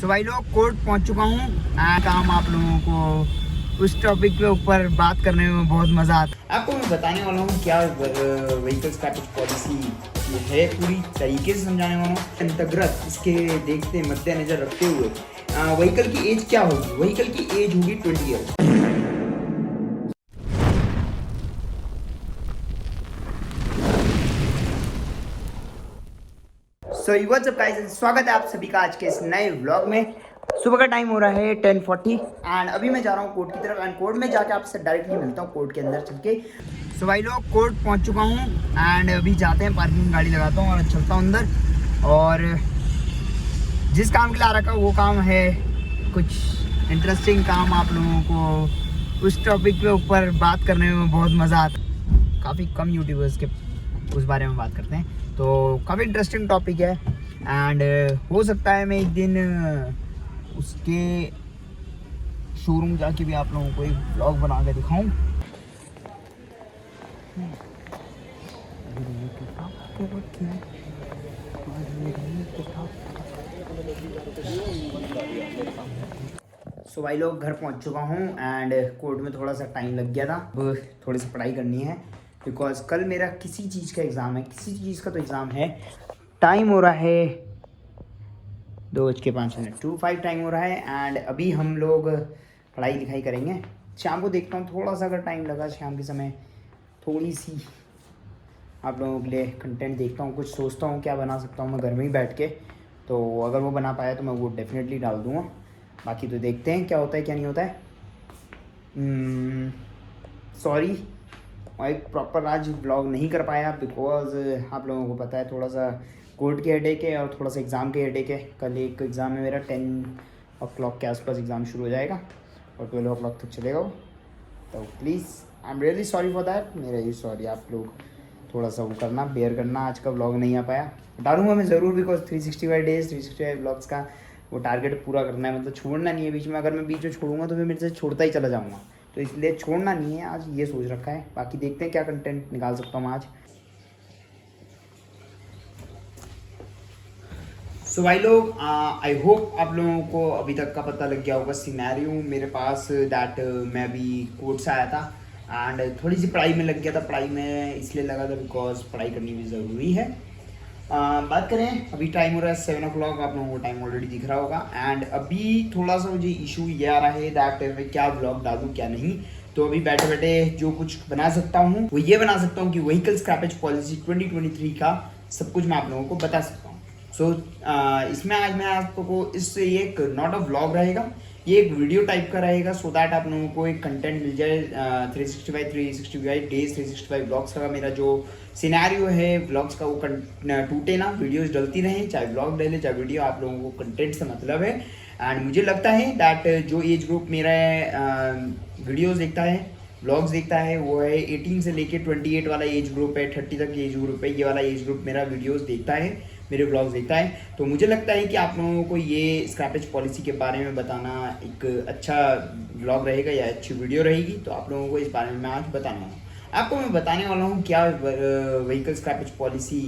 भाई लोग कोर्ट पहुंच चुका हूँ एंड काम आप लोगों को उस टॉपिक के ऊपर बात करने में बहुत मज़ा आता है। आपको मैं बताने वाला हूँ क्या व्हीकल स्क्रैपेज पॉलिसी है, पूरी तरीके से समझाने वाला हूँ। अंतर्गत इसके देखते मद्देनजर रखते हुए व्हीकल की एज क्या होगी। व्हीकल की एज होगी 20 years. So what's up guys, स्वागत है आप सभी का आज के इस नए व्लॉग में। सुबह का टाइम हो रहा है 10:40 एंड अभी मैं जा रहा हूँ कोर्ट की तरफ एंड कोर्ट में जाके आपसे डायरेक्टली मिलता हूँ कोर्ट के अंदर चल के। सो भाई लोग कोर्ट पहुँच चुका हूँ एंड अभी जाते हैं, पार्किंग गाड़ी लगाता हूँ और चलता हूँ अंदर। और जिस काम के लिए आ रखा वो काम है कुछ इंटरेस्टिंग काम, आप लोगों को उस टॉपिक के ऊपर बात करने में बहुत मज़ा आता है। काफ़ी कम यूट्यूबर्स के उस बारे में बात करते हैं, तो काफ़ी इंटरेस्टिंग टॉपिक है एंड हो सकता है मैं एक दिन उसके शोरूम जाके भी आप लोगों को एक ब्लॉग बना के दिखाऊं। सो भाई लोग घर पहुंच चुका हूं एंड कोर्ट में थोड़ा सा टाइम लग गया था। अब थोड़ी सी पढ़ाई करनी है बिकॉज कल मेरा किसी चीज़ का एग्ज़ाम है, किसी चीज़ का तो एग्ज़ाम है। टाइम हो रहा है 2:05, 2:05 टाइम हो रहा है एंड अभी हम लोग पढ़ाई लिखाई करेंगे। शाम को देखता हूँ थोड़ा सा अगर टाइम लगा शाम के समय थोड़ी सी आप लोगों के लिए कंटेंट देखता हूँ, कुछ सोचता हूँ क्या बना सकता हूँ मैं घर में ही बैठ के। तो अगर वो बना पाया तो मैं वो डेफिनेटली डाल दूँगा। बाकी तो देखते हैं क्या होता है क्या नहीं होता है। सॉरी और एक प्रॉपर आज ब्लॉग नहीं कर पाया बिकॉज आप लोगों को पता है थोड़ा सा कोर्ट के हेडेक है और थोड़ा सा एग्ज़ाम के हेडेक है। कल एक एग्ज़ाम है मेरा 10 o'clock के आसपास एग्ज़ाम शुरू हो जाएगा और 12 o'clock तक चलेगा वो। तो please I am really sorry for that, मेरा ही सॉरी। आप लोग थोड़ा सा वो करना, बेयर करना, आज का व्लॉग नहीं आ पाया। डालूंगा मैं ज़रूर बिकॉज 365 डेज़ 365 व्लॉग्स का वो टारगेट पूरा करना है, मतलब छोड़ना नहीं है बीच में। अगर मैं बीच में छोड़ूंगा तो फिर मेरे से छोड़ता ही चला जाऊँगा, तो इसलिए छोड़ना नहीं है, आज ये सोच रखा है। बाकी देखते हैं क्या कंटेंट निकाल सकता हूँ आज। सो भाई लोग आई होप आप लोगों को अभी तक का पता लग गया होगा सिनेरियो मेरे पास दैट मैं अभी कोर्ट से आया था एंड थोड़ी सी पढ़ाई में लग गया था। पढ़ाई में इसलिए लगा था बिकॉज पढ़ाई करनी भी ज़रूरी है। बात करें अभी टाइम हो रहा है 7 o'clock, आप लोगों को टाइम ऑलरेडी दिख रहा होगा एंड अभी थोड़ा सा मुझे इशू ये आ रहा है दैट मैं क्या ब्लॉग डालूँ क्या नहीं। तो अभी बैठे बैठे जो कुछ बना सकता हूँ वो ये बना सकता हूँ कि व्हीकल स्क्रैपेज पॉलिसी 2023 का सब कुछ मैं आप लोगों को बता सकता हूँ। सो इसमें आज मैं आपको इससे एक नॉट अ व्लॉग रहेगा, ये एक वीडियो टाइप का रहेगा सो दैट आप लोगों को एक कंटेंट मिल जाए। 365 डेज 365 व्लॉग्स का मेरा जो सिनेरियो है व्लॉग्स का वो टूटे ना, वीडियोस डलती रहें, चाहे व्लॉग डले चाहे वीडियो, आप लोगों को कंटेंट से मतलब है। एंड मुझे लगता है दैट जो एज ग्रुप मेरा वीडियोस देखता है व्लॉग्स देखता है वो है 18 से लेके 28 वाला एज ग्रुप है, 30 तक एज ग्रुप है। ये वाला एज ग्रुप मेरा वीडियोस देखता है, मेरे ब्लॉग्स देखता है। तो मुझे लगता है कि आप लोगों को ये स्क्रैपेज पॉलिसी के बारे में बताना एक अच्छा ब्लॉग रहेगा या अच्छी वीडियो रहेगी। तो आप लोगों को इस बारे में मैं आज बताने वाला हूँ। आपको मैं बताने वाला हूँ क्या व्हीकल स्क्रैपेज पॉलिसी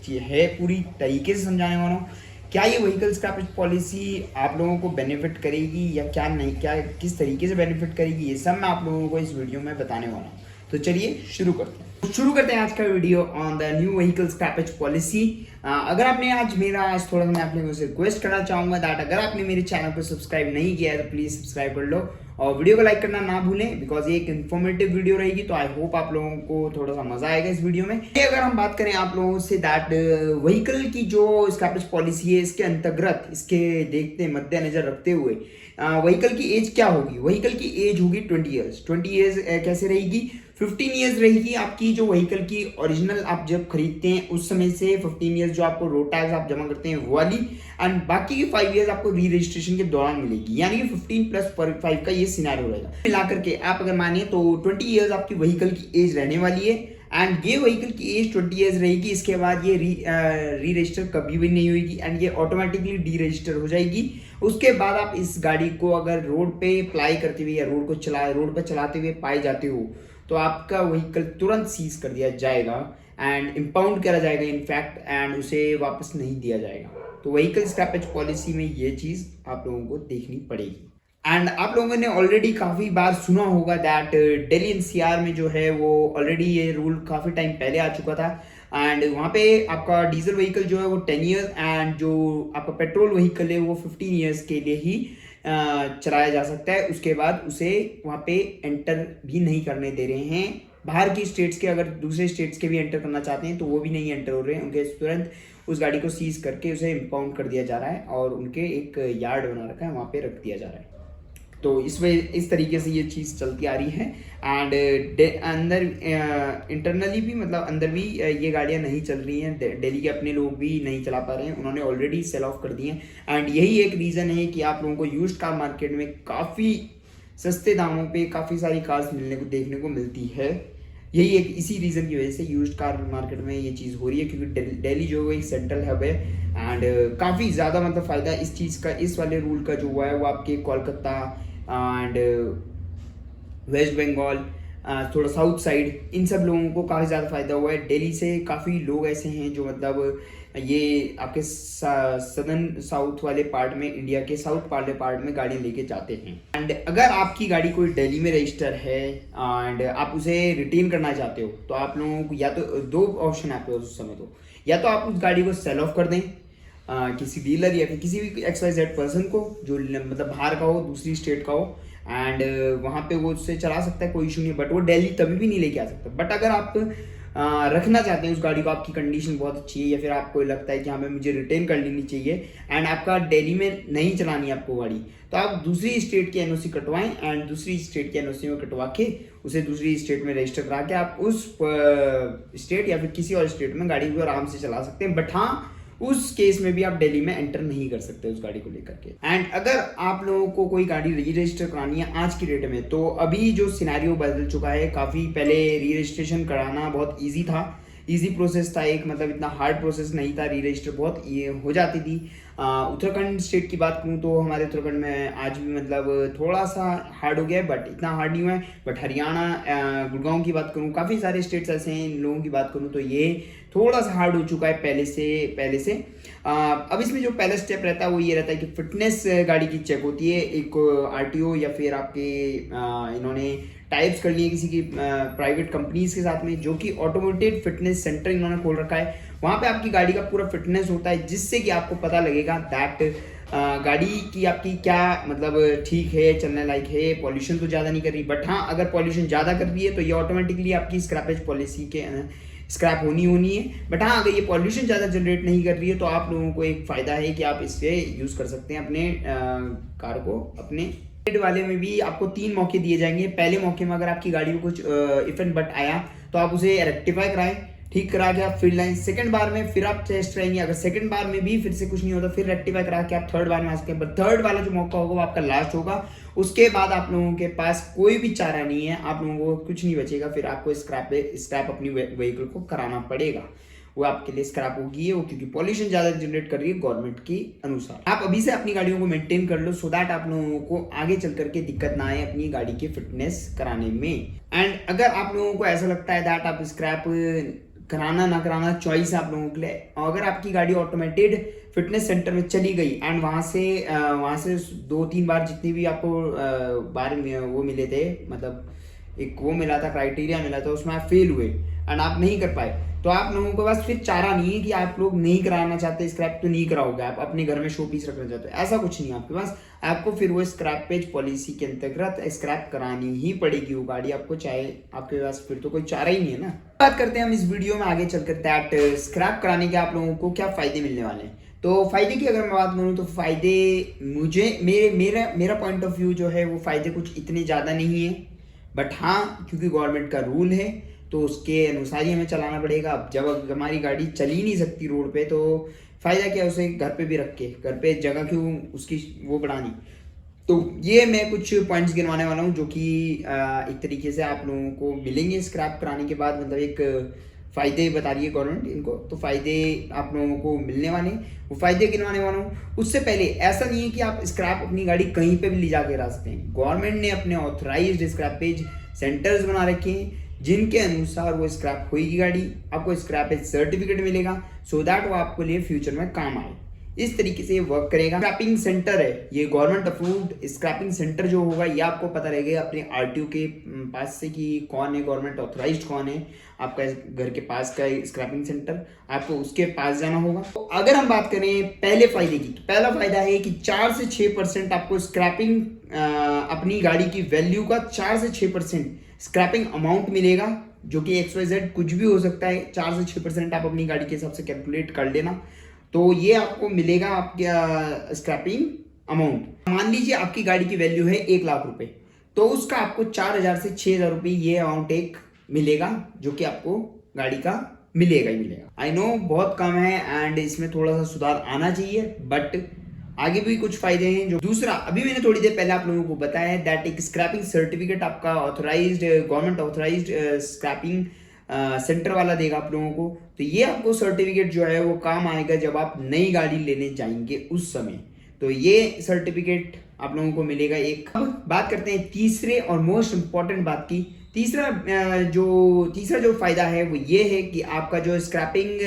है, पूरी तरीके से समझाने वाला हूँ। क्या ये व्हीकल स्क्रैपेज पॉलिसी आप लोगों को बेनिफिट करेगी या क्या नहीं, क्या किस तरीके से बेनिफिट करेगी, ये सब मैं आप लोगों को इस वीडियो में बताने वाला हूँ। तो चलिए शुरू करते हैं आज का video on the new vehicle scrappage policy. अगर आपने आज मेरा आज थोड़ा सा मैं आप लोगों से रिक्वेस्ट करना चाहूँगा दैट अगर आपने मेरे चैनल को सब्सक्राइब नहीं किया है तो प्लीज़ सब्सक्राइब कर लो और वीडियो को लाइक करना ना भूलें बिकॉज ये एक इन्फॉर्मेटिव वीडियो रहेगी। तो आई होप आप लोगों को थोड़ा सा मजा आएगा इस वीडियो में। अगर हम बात करें आप लोगों से दैट व्हीकल की जो स्क्रैपेज पॉलिसी है इसके अंतर्गत इसके देखते मद्देनजर रखते हुए व्हीकल की एज क्या होगी। व्हीकल की एज होगी 20 ईयर्स। 20 ईयर्स कैसे रहेगी, 15 ईयर्स रहेगी आपकी जो व्हीकल की ओरिजिनल आप जब खरीदते हैं उस समय से 15 ईयर्स जो आपको रोड टैक्स आप जमा करते हैं वो वाली, एंड बाकी की 5 ईयर्स आपको री रजिस्ट्रेशन के दौरान मिलेगी, यानी कि 15+5 का ये सिनेरियो रहेगा। मिलाकर के आप अगर मानिए तो 20 ईयर्स आपकी व्हीकल की एज रहने वाली है एंड ये व्हीकल की एज 20 ईयर्स रहेगी। इसके बाद ये री रजिस्टर कभी भी नहीं होगी एंड ये ऑटोमेटिकली डी रजिस्टर हो जाएगी। उसके बाद आप इस गाड़ी को अगर रोड पे अप्लाई करते हुए या रोड पर चलाते हुए पाए जाते हो तो आपका व्हीकल तुरंत सीज कर दिया जाएगा एंड इम्पाउंड करा जाएगा इनफैक्ट, एंड उसे वापस नहीं दिया जाएगा। तो व्हीकल स्क्रैपेज पॉलिसी में ये चीज़ आप लोगों को देखनी पड़ेगी। एंड आप लोगों ने ऑलरेडी काफ़ी बार सुना होगा दैट दिल्ली एनसीआर में जो है वो ऑलरेडी ये रूल काफ़ी टाइम पहले आ चुका था। एंड वहाँ पे आपका डीजल व्हीकल जो है वो 10 ईयर्स एंड जो आपका पेट्रोल व्हीकल है वो 15 ईयर्स के लिए ही चलाया जा सकता है। उसके बाद उसे वहाँ पे एंटर भी नहीं करने दे रहे हैं। बाहर की स्टेट्स के अगर दूसरे स्टेट्स के भी एंटर करना चाहते हैं तो वो भी नहीं एंटर हो रहे हैं। उनके तुरंत उस गाड़ी को सीज करके उसे इम्पाउंड कर दिया जा रहा है और उनके एक यार्ड बना रखा है, वहाँ पे रख दिया जा रहा है। तो इस तरीके से ये चीज़ चलती आ रही है। एंड अंदर इंटरनली भी मतलब अंदर भी ये गाड़ियाँ नहीं चल रही हैं। दिल्ली के अपने लोग भी नहीं चला पा रहे हैं, उन्होंने ऑलरेडी सेल ऑफ कर दिए हैं। एंड यही एक रीज़न है कि आप लोगों को यूज्ड कार मार्केट में काफ़ी सस्ते दामों पे काफ़ी सारी कार्स मिलने को देखने को मिलती है। यही एक इसी रीज़न की वजह से यूज्ड कार मार्केट में ये चीज़ हो रही है, क्योंकि दिल्ली जो है एक सेंट्रल हब है। एंड काफ़ी ज़्यादा मतलब फ़ायदा इस चीज़ का, इस वाले रूल का जो हुआ है वो आपके कोलकाता एंड वेस्ट बंगाल, थोड़ा साउथ साइड, इन सब लोगों को काफ़ी ज़्यादा फ़ायदा हुआ है। दिल्ली से काफ़ी लोग ऐसे हैं जो मतलब ये आपके सदर्न साउथ वाले पार्ट में, इंडिया के साउथ वाले पार्ट में गाड़ियाँ लेके जाते हैं। एंड अगर आपकी गाड़ी कोई दिल्ली में रजिस्टर है एंड आप उसे रिटेन करना चाहते हो तो आप लोगों को या तो दो ऑप्शन आपके पास उस समय, तो या तो आप उस गाड़ी को सेल ऑफ कर दें किसी डीलर या फिर किसी भी XYZ पर्सन को जो मतलब बाहर का हो, दूसरी स्टेट का हो, एंड वहाँ पे वो उससे चला सकता है, कोई इशू नहीं। बट वो दिल्ली कभी भी नहीं लेके आ सकता। बट अगर आप रखना चाहते हैं उस गाड़ी को, आपकी कंडीशन बहुत अच्छी है या फिर आपको लगता है कि हाँ मुझे रिटेन कर लेनी चाहिए एंड आपका दिल्ली में नहीं चलानी है आपको गाड़ी, तो आप दूसरी स्टेट की NOC कटवाएं एंड दूसरी स्टेट की NOC में कटवा के उसे दूसरी स्टेट में रजिस्टर करा के आप उस स्टेट या फिर किसी और स्टेट में गाड़ी को आराम से चला सकते हैं। बट हाँ, उस केस में भी आप दिल्ली में एंटर नहीं कर सकते उस गाड़ी को लेकर के। एंड अगर आप लोगों को कोई गाड़ी री रजिस्टर करानी है आज की डेट में, तो अभी जो सिनेरियो बदल चुका है। काफ़ी पहले री रजिस्ट्रेशन कराना बहुत ईजी था, ईजी प्रोसेस था एक, मतलब इतना हार्ड प्रोसेस नहीं था। री रजिस्टर बहुत ये हो जाती थी। उत्तराखंड स्टेट की बात करूँ तो हमारे उत्तराखंड में आज भी मतलब थोड़ा सा हार्ड हो गया है, बट इतना हार्ड नहीं हुआ है। बट हरियाणा, गुड़गांव की बात करूँ, काफ़ी सारे स्टेट्स ऐसे हैं, इन लोगों की बात करूँ तो ये थोड़ा सा हार्ड हो चुका है पहले से। अब इसमें जो पहला स्टेप रहता है वो ये रहता है कि फिटनेस गाड़ी की चेक होती है। एक RTO या फिर आपके इन्होंने टाइप्स कर लिए किसी की प्राइवेट कंपनीज के साथ में, जो कि ऑटोमोटिव फिटनेस सेंटर इन्होंने खोल रखा है। वहाँ पे आपकी गाड़ी का पूरा फिटनेस होता है, जिससे कि आपको पता लगेगा दैट गाड़ी की आपकी क्या मतलब ठीक है, चलने लायक है, पॉल्यूशन तो ज़्यादा नहीं कर रही। बट हाँ, अगर पॉल्यूशन ज़्यादा कर रही है तो ये ऑटोमेटिकली आपकी स्क्रैपेज पॉलिसी के स्क्रैप होनी है। बट हाँ, अगर ये पॉल्यूशन ज़्यादा जनरेट नहीं कर रही है तो आप लोगों को एक फ़ायदा है कि आप इससे यूज़ कर सकते हैं अपने कार को। अपने वाले में भी आपको 3 मौके दिए जाएंगे। पहले मौके में अगर आपकी गाड़ी में कुछ इफ एंड बट आया तो आप उसे रेक्टिफाई कराएं, ठीक करा के आप फिर लाइन। सेकंड बार में फिर आप टेस्ट कराएंगे, अगर सेकंड बार में भी फिर से कुछ नहीं होता फिर रेक्टिफाई करा के आप थर्ड बार में आ सकते हैं। बट थर्ड वाला जो मौका होगा वो आपका लास्ट होगा। उसके बाद आप लोगों के पास कोई भी चारा नहीं है, आप लोगों को कुछ नहीं बचेगा, फिर आपको स्क्रैप अपनी व्हीकल को कराना पड़ेगा। वो आपके लिए स्क्रैप होगी वो, क्योंकि पॉल्यूशन ज्यादा जनरेट कर रही है गवर्नमेंट के अनुसार। आप अभी से अपनी गाड़ियों को मेंटेन कर लो सो दैट आप लोगों को आगे चल करके दिक्कत ना आए अपनी गाड़ी की फिटनेस कराने में। एंड अगर आप लोगों को ऐसा लगता है दैट आप स्क्रैप कराना ना कराना चॉइस आप लोगों के लिए, अगर आपकी गाड़ी ऑटोमेटेड फिटनेस सेंटर में चली गई एंड वहाँ से 2-3 बार जितनी भी आपको बार वो मिले थे, मतलब एक वो मिला था, क्राइटेरिया मिला था, उसमें आप फेल हुए एंड आप नहीं कर पाए, तो आप लोगों के पास फिर चारा नहीं है कि आप लोग नहीं कराना चाहते स्क्रैप तो नहीं कराओगे, आप अपने घर में शो पीस रखना चाहते हो, ऐसा कुछ नहीं है आपके पास। आपको फिर वो स्क्रैपेज पॉलिसी के अंतर्गत स्क्रैप करानी ही पड़ेगी वो गाड़ी आपको, चाहे आपके पास फिर तो कोई चारा ही नहीं है ना। बात करते हैं हम इस वीडियो में आगे चलकर दैट स्क्रैप कराने के आप लोगों को क्या फायदे मिलने वाले हैं। तो फायदे की अगर मैं बात करूँ तो फायदे मुझे मेरा पॉइंट ऑफ व्यू जो है वो फायदे कुछ इतने ज़्यादा नहीं है, बट हाँ क्योंकि गवर्नमेंट का रूल है तो उसके अनुसार ही हमें चलाना पड़ेगा। अब जब हमारी गाड़ी चल ही नहीं सकती रोड पे तो फायदा क्या उसे घर पे भी रख के, घर पे जगह क्यों उसकी वो बढ़ानी। तो ये मैं कुछ पॉइंट्स गिनवाने वाला हूँ जो कि एक तरीके से आप लोगों को मिलेंगे स्क्रैप कराने के बाद, मतलब एक फायदे बता रही है गवर्नमेंट इनको, तो फायदे आप लोगों को मिलने वाले वो फायदे गिनवाने वाला हूँ। उससे पहले ऐसा नहीं है कि आप स्क्रैप अपनी गाड़ी कहीं पे भी ले जाके ला सकते हैं। गवर्नमेंट ने अपने ऑथराइज्ड स्क्रैपेज सेंटर्स बना रखे हैं जिनके अनुसार वो स्क्रैप होगी गाड़ी, आपको स्क्रैपेज सर्टिफिकेट मिलेगा सो दैट वो आपको लिए फ्यूचर में काम आए। इस तरीके से ये वर्क करेगा। स्क्रैपिंग सेंटर है, ये गवर्नमेंट अप्रूव्ड स्क्रैपिंग सेंटर जो होगा ये आपको पता रहेगा अपने आरटीओ के पास से कि कौन है गवर्नमेंट ऑथराइज्ड, कौन है आपका घर के पास का स्क्रैपिंग सेंटर, आपको उसके पास जाना होगा। तो अगर हम बात करें पहले फायदे की, तो पहला फायदा है कि 4 से 6% आपको स्क्रैपिंग अपनी गाड़ी की वैल्यू का 4 से 6% स्क्रैपिंग अमाउंट मिलेगा, जो कि XYZ कुछ भी हो सकता है। 4 से 6% आप अपनी गाड़ी के हिसाब से कैलकुलेट कर लेना, तो ये आपको मिलेगा आपके स्क्रैपिंग अमाउंट। मान लीजिए आपकी गाड़ी की वैल्यू है 1 लाख रुपए, तो उसका आपको 4,000 से 6,000 रुपये ये अमाउंट एक मिलेगा, जो कि आपको गाड़ी का मिलेगा ही मिलेगा। आई नो बहुत कम है एंड इसमें थोड़ा सा सुधार आना चाहिए, बट आगे भी कुछ फायदे हैं। जो दूसरा अभी मैंने थोड़ी देर पहले आप लोगों को बताया है दैट एक स्क्रैपिंग सर्टिफिकेट आपका authorised government authorised scrapping centre वाला देगा आप लोगों को। तो ये आपको सर्टिफिकेट जो है वो काम आएगा जब आप नई गाड़ी लेने जाएंगे उस समय, तो ये सर्टिफिकेट आप लोगों को मिलेगा एक। अब बात करते हैं तीसरे और मोस्ट इंपॉर्टेंट बात की। तीसरा जो फायदा है वो ये है कि आपका जो स्क्रैपिंग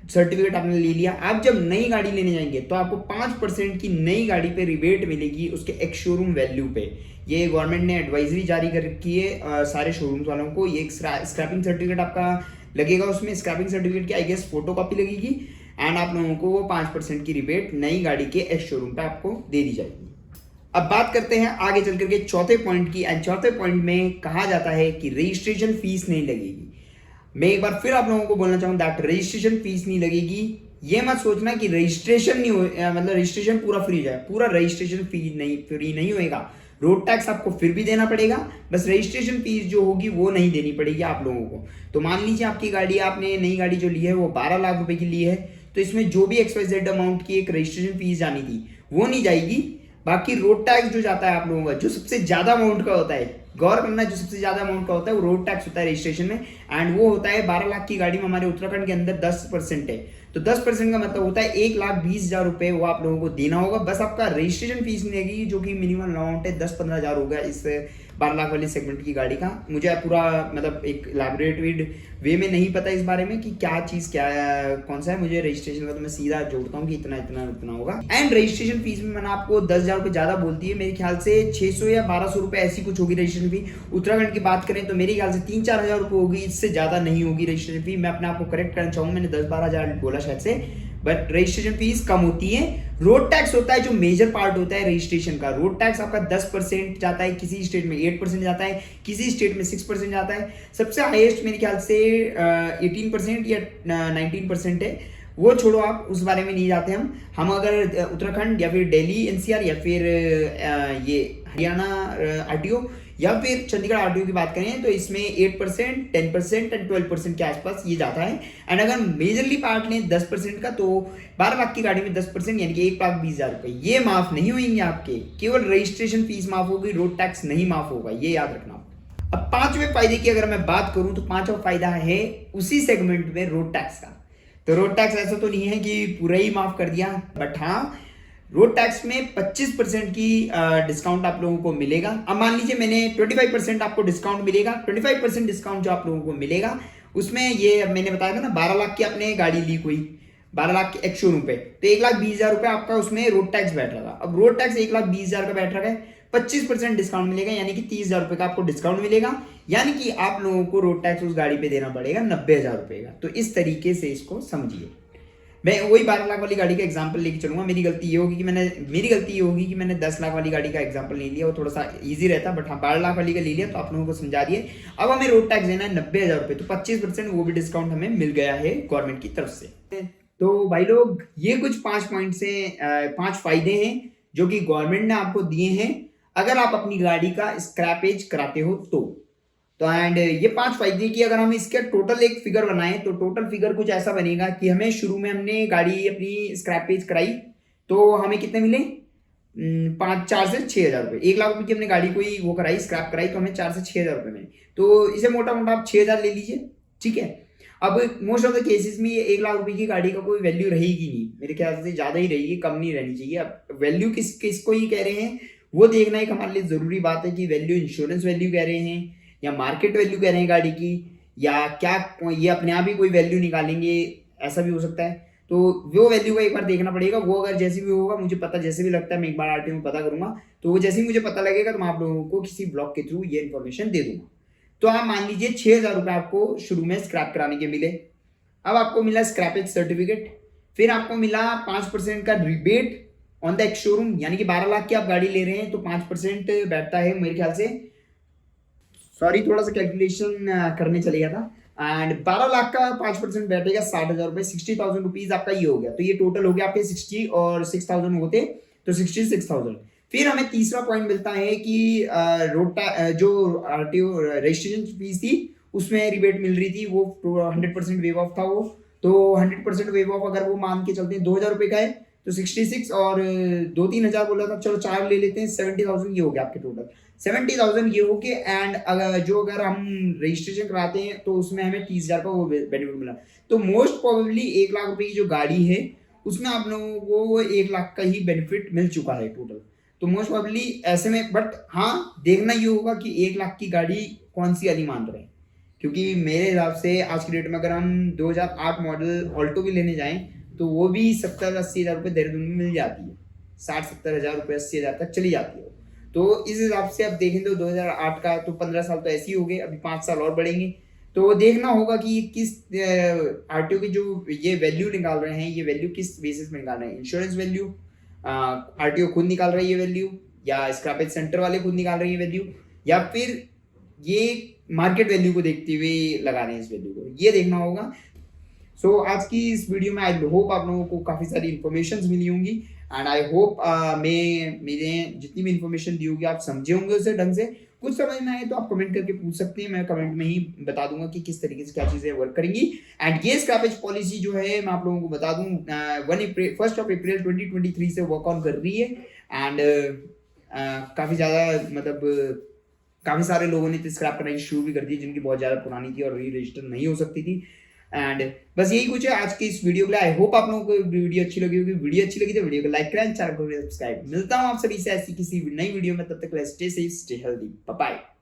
सर्टिफिकेट आपने ले लिया, आप जब नई गाड़ी लेने जाएंगे तो आपको 5% की नई गाड़ी पे रिबेट मिलेगी उसके एक्स शोरूम वैल्यू पे। ये गवर्नमेंट ने एडवाइजरी जारी कर रखी है सारे शोरूम्स वालों को। ये स्क्रैपिंग सर्टिफिकेट आपका लगेगा, उसमें स्क्रैपिंग सर्टिफिकेट की आई गेस फोटो कॉपी लगेगी एंड आप लोगों को वो 5% की रिबेट नई गाड़ी के एक्स शोरूम पे आपको दे दी जाएगी। अब बात करते हैं आगे चल करके चौथे पॉइंट की, एंड चौथे पॉइंट में कहा जाता है कि रजिस्ट्रेशन फीस नहीं लगेगी। मैं एक बार फिर आप लोगों को बोलना चाहूँ दैट रजिस्ट्रेशन फीस नहीं लगेगी। ये मत सोचना कि रजिस्ट्रेशन नहीं हो, मतलब रजिस्ट्रेशन पूरा फ्री जाए, पूरा रजिस्ट्रेशन फ्री नहीं होएगा। रोड टैक्स आपको फिर भी देना पड़ेगा, बस रजिस्ट्रेशन फीस जो होगी वो नहीं देनी पड़ेगी आप लोगों को। तो मान लीजिए आपकी गाड़ी, आपने नई गाड़ी जो ली है वो 12 लाख रुपए की ली है, तो इसमें जो भी XYZ अमाउंट की एक रजिस्ट्रेशन फीस जानी थी वो नहीं जाएगी। बाकी रोड टैक्स जो जाता है आप लोगों का, जो सबसे ज्यादा अमाउंट का होता है, गौर करना, जो सबसे ज्यादा अमाउंट का होता है वो रोड टैक्स होता है रजिस्ट्रेशन में, एंड वो होता है 12 लाख की गाड़ी में हमारे उत्तराखंड के अंदर 10% है। तो 10% का मतलब होता है 1,20,000 रुपए वो आप लोगों को देना होगा। बस आपका रजिस्ट्रेशन फीस नहीं लगेगी, जो कि मिनिमम अमाउंट है 10-15 हज़ार होगा इस 12 लाख वाली सेगमेंट की गाड़ी का। मुझे पूरा मतलब एक इलैबोरेटेड वे में नहीं पता इस बारे में कि क्या चीज क्या कौन सा है। मुझे रजिस्ट्रेशन का तो मैं सीधा जोड़ता हूँ कि इतना इतना इतना होगा। एंड रजिस्ट्रेशन फीस में मैंने आपको 10,000 रुपये ज्यादा बोलती है, मेरे ख्याल से 600 या 1,200 रुपये ऐसी कुछ होगी रजिस्ट्रेशन फी। उत्तराखंड की बात करें तो मेरे ख्याल से 3-4 हज़ार रुपये होगी, इससे ज्यादा नहीं होगी रजिस्ट्रेशन फी। मैं अपने आपको करेक्ट करना चाहूंगा, मैंने 10-12 हज़ार बोला शायद से, बट रजिस्ट्रेशन फीस कम होती है। रोड टैक्स होता है जो मेजर पार्ट होता है रजिस्ट्रेशन का। रोड टैक्स आपका 10% जाता है, किसी स्टेट में 8% जाता है, किसी स्टेट में 6% जाता है। सबसे हाईएस्ट मेरे ख्याल से 18% या 19% है, वो छोड़ो आप, उस बारे में नहीं जाते हम अगर उत्तराखंड या फिर दिल्ली NCR या फिर ये हरियाणा RTO या फिर चंडीगढ़ RTO की बात करें तो इसमें 8%, 10% एंड 12% के आसपास ये जाता है। एंड अगर मेजरली पार्ट लें 10% का, तो 12 लाख की गाड़ी में 10% यानी कि 1,20,000 रुपये ये माफ नहीं होंगे आपके, केवल रजिस्ट्रेशन फीस माफ होगी, रोड टैक्स नहीं माफ होगा, ये याद रखना। अब 5वें फायदे की अगर मैं बात करूं तो 5वां फायदा है उसी सेगमेंट में रोड टैक्स का। तो रोड टैक्स ऐसा तो नहीं है कि पूरा ही माफ कर दिया, बट हाँ रोड टैक्स में 25% की डिस्काउंट आप लोगों को मिलेगा। अब मान लीजिए मैंने 25% आपको डिस्काउंट मिलेगा। 25% डिस्काउंट जो आप लोगों को मिलेगा उसमें ये मैंने बताया था ना, 12 लाख की आपने गाड़ी ली कोई, 12 लाख के एक्स शोरूम पे, तो 1,20,000 रुपये आपका उसमें रोड टैक्स बैठ रहा था। अब रोड टैक्स 1,20,000 का बैठ रहा है, 25% डिस्काउंट मिलेगा यानी कि 30,000 रुपये का आपको डिस्काउंट मिलेगा, यानी कि आप लोगों को रोड टैक्स उस गाड़ी पे देना पड़ेगा 90,000 रुपये का। तो इस तरीके से इसको समझिए। मैं वही 12 लाख वाली गाड़ी का एग्जांपल लेके चलूंगा। मेरी गलती ये होगी कि मैंने 10 लाख वाली गाड़ी का एग्जांपल नहीं लिया, वो थोड़ा सा इजी रहता, बट हाँ 12 लाख वाली का ले लिया तो आप लोगों को समझा दिए। अब हमें रोड टैक्स देना है 90,000 रुपये, तो 25% वो भी डिस्काउंट हमें मिल गया है गवर्नमेंट की तरफ से। तो भाई लोग ये कुछ 5 पॉइंट से 5 फायदे हैं जो कि गवर्नमेंट ने आपको दिए हैं अगर आप अपनी गाड़ी का स्क्रैपेज कराते हो तो एंड ये 5 फायदे की अगर हम इसके टोटल एक फिगर बनाएं तो टोटल फिगर कुछ ऐसा बनेगा कि हमें शुरू में हमने गाड़ी अपनी स्क्रैपेज कराई तो हमें कितने मिले 4 से 6,000 रुपये। 1 लाख रुपये की हमने गाड़ी कोई वो कराई, स्क्रैप कराई, तो हमें 4 से 6,000 रुपये मिले। तो इसे मोटा मोटा आप 6,000 ले लीजिए, ठीक है। अब मोस्ट ऑफ द केसेस में ये 1 लाख रुपए की गाड़ी का कोई वैल्यू रहेगी नहीं, मेरे ख्याल से ज्यादा ही रहेगी, कम नहीं रहनी चाहिए। अब वैल्यू किसको ही कह रहे हैं वो देखना एक हमारे लिए जरूरी बात है कि वैल्यू इंश्योरेंस वैल्यू कह रहे हैं या मार्केट वैल्यू कह रहे हैं गाड़ी की, या क्या ये अपने आप ही कोई वैल्यू निकालेंगे, ऐसा भी हो सकता है। तो वो वैल्यू को एक बार देखना पड़ेगा। वो अगर जैसे भी होगा, मुझे पता जैसे भी लगता है, मैं एक बार आरटीओ में पता करूंगा, तो वो जैसे ही मुझे पता लगेगा तो मैं आप लोगों को किसी ब्लॉग के थ्रू ये इन्फॉर्मेशन दे दूंगा। तो आप मान लीजिए 6,000 रुपये आपको शुरू में स्क्रैप कराने के मिले। अब आपको मिला स्क्रैपेज सर्टिफिकेट, फिर आपको मिला 5% का rebate on the ex showroom, यानी कि 12 लाख की आप गाड़ी ले रहे हैं तो 5% बैठता है मेरे ख्याल से, सॉरी थोड़ा सा कैलकुलेशन करने चले गया था, एंड 12 लाख का 5% बैठेगा 60,000 रुपये, 60,000 रुपीज आपका ये हो गया। तो ये टोटल हो गया आपके 60 और 6,000 होते तो 66,000। फिर हमें तीसरा पॉइंट मिलता है कि जो आरटीओ रजिस्ट्रेशन फीस थी उसमें रिबेट मिल रही थी, वो 100% वेव ऑफ था वो। तो 100% वेव ऑफ अगर वो मान के चलते हैं 2,000 रुपये का है तो 66 और 2-3 हज़ार बोला था, चलो 4 ले लेते हैं, 70,000 ये हो गया आपके टोटल। 70,000 ये हो के एंड अगर हम रजिस्ट्रेशन कराते हैं तो उसमें हमें 30,000 का वो बेनिफिट मिला। तो मोस्ट प्रोबेबली 1 लाख रुपए की जो गाड़ी है उसमें आप लोगों को वो 1 लाख का ही बेनिफिट मिल चुका है टोटल। तो मोस्ट प्रोबेबली ऐसे में, बट हाँ देखना ये होगा कि 1 लाख की गाड़ी कौन सी वाली मान रहे हैं, क्योंकि मेरे हिसाब से आज की डेट में अगर हम 2008 मॉडल ऑल्टो भी लेने जाएं तो वो भी 70-80 हज़ार रुपये देहरादून में मिल जाती है, 60-70 हज़ार रुपये 80 हज़ार तक चली जाती है। तो इस हिसाब से अब देखें तो 2008 का तो 15 साल तो ऐसे ही हो गए, अभी 5 साल और बढ़ेंगे। तो देखना होगा कि किस आरटीओ की जो ये वैल्यू निकाल रहे हैं, ये वैल्यू किस बेसिस में निकाल रहे हैं, इंश्योरेंस वैल्यू आरटीओ खुद निकाल रहा है ये वैल्यू, या स्क्रैपेज सेंटर वाले खुद निकाल रहे हैं ये वैल्यू, या फिर ये मार्केट वैल्यू को देखते हुए लगा रहे हैं इस वैल्यू को, ये देखना होगा। सो आज की इस वीडियो में आई होप आप लोगों को काफ़ी सारी इन्फॉर्मेशन मिली होंगी, एंड आई होप मेरे जितनी भी इन्फॉर्मेशन दी होगी आप समझे होंगे उसे ढंग से। कुछ समझ में आए तो आप कमेंट करके पूछ सकते हैं, मैं कमेंट में ही बता दूंगा कि किस तरीके से क्या चीज़ें वर्क करेंगी। एंड ये स्क्रैपेज पॉलिसी जो है मैं आप लोगों को बता दूं 1 अप्रैल 2023 से वर्क ऑन कर रही है, एंड काफ़ी ज़्यादा मतलब काफ़ी सारे लोगों ने स्क्रैप करानी शुरू भी कर दी जिनकी बहुत ज़्यादा पुरानी थी और री रजिस्टर नहीं हो सकती थी। एंड बस यही कुछ है आज की इस वीडियो के लिए। आई होप आप लोगों को वीडियो अच्छी लगी होगी। वीडियो अच्छी लगी तो वीडियो को लाइक करें, चैनल को सब्सक्राइब। मिलता हूँ आप सभी से ऐसी किसी नई वीडियो में, तब तक stay safe stay healthy, bye bye.